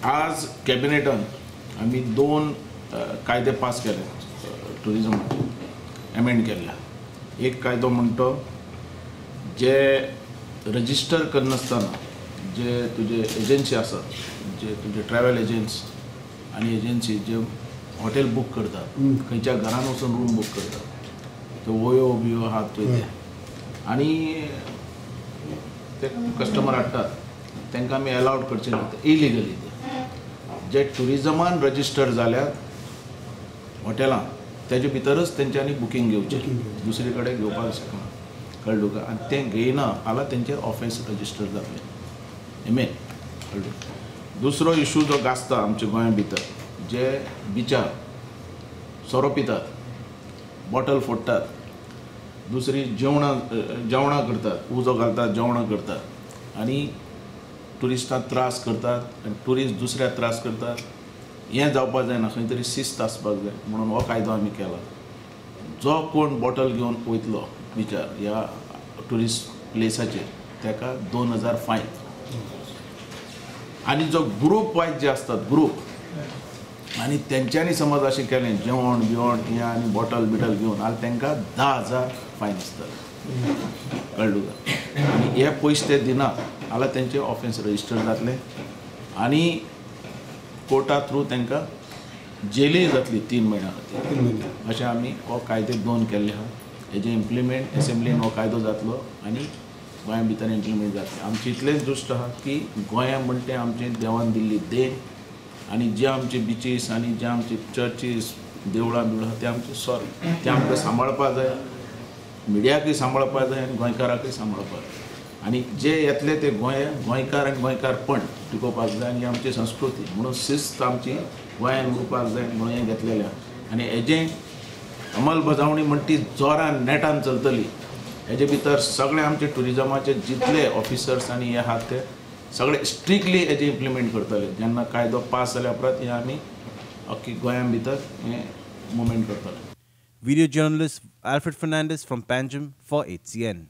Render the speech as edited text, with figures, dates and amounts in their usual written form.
आज कॅबिनेटान आम्ही 2 कायदे पास केले टुरिझमाचे एमेंड केल्या. एक कायदो म्हणतो जे रजिस्टर करनासतना जे तुझे एजन्सी आसात, जे तुझे ट्रॅव्हल एजंट्स आणि एजन्सी जे हॉटेल बूक करतात, खंयच्या घरान वचून रूम बूक करतात, तो वयो बियो हात पळय आणि ते कस्टमर हाडटात तांकां आमी अलाउड करचे ना, इलिगली जे टुरिझमान रजिस्टर जाल्यात हॉटेलां तेजे भितरच तेंच्यांनी बुकींग घेवचें, दुसरे कडेन घेवपाक शकना. कळ्ळें तुका? आनी तें घेयना जाल्यार तेंचेर ऑफेन्स रजिस्टर जातलें. एमेन कळ्ळें. दुसरो इशू जो गाजता आमच्या गोंया भितर, जे बिचार सोरो पितात, बॉटल फोडटात, दुसरी जेवणां करतात, उजो घालतात, जेवणां करतात आनी ट्युरिस्टांक त्रास करतात आनी ट्युरिस्ट दुसऱ्याक त्रास करतात. हें जावपाक जायना. खंय तरी शिस्त आसपाक जाय म्हणून हो कायदो आमी केला. जो कोण बॉटल घेवन वयतलो बिचार ह्या ट्युरिस्ट प्लेसाचेर ताका 2000 फायन. आनी जो ग्रूप वायज जे आसतात ग्रूप आनी तेंच्यांनी समज अशें केलें जेवण बिवण हें आनी बॉटल बिटल घेवन जाल्यार तांकां 10,000 फायन आसतले. कळ्ळें तुका? आनी हे पयशे ते दिना जाल्यार तेंचे ऑफेन्स रजिस्टर जातले आनी कोर्टा थ्रू तांकां जेली जातली 3 म्हयन्या खातीर. अशें आमी हो कायदे 2 केल्ले आहा. हेजे इम्प्लिमेंट एसेंब्लीन हो कायदो जातलो आनी गोंया भितर इम्प्लिमेंट जातलें. आमचें इतलेंच दृश्ट आहा की गोंया म्हणटा तें आमचें देवान दिल्ली देण आनी जे आमचे बिचीस आनी जे आमचे चर्चीस देवळां बिवळां ते आमचे सोर ते आमकां सांबाळपाक जाय, मिडियाकूय सांबाळपाक जाय आनी गोंयकाराकूय सांबाळपाक जाय. आनी जे येतले ते गोंयकार आनी गोंयकारपण टिकोवपाक जाय आनी आमची संस्कृती म्हणून शिस्त आमची गोंयांत उरपाक जाय म्हणून हें घेतलेलें आहा. आनी हेजें अंमलबजावणी म्हणटा ती जोरान नेटान चलतली. हेजे भितर सगळे आमचे ट्युरिझमाचे जितले ऑफिसर्स आनी हे आहात ते सगळे स्ट्रिक्टली हेजे इम्प्लिमेंट करतले. जेन्ना कायदो पास जाल्या उपरांत हे आमी अख्खी गोंया भितर हें मुवमेंट करतले. Video journalist Alfred Fernandez from Panjim for HCN.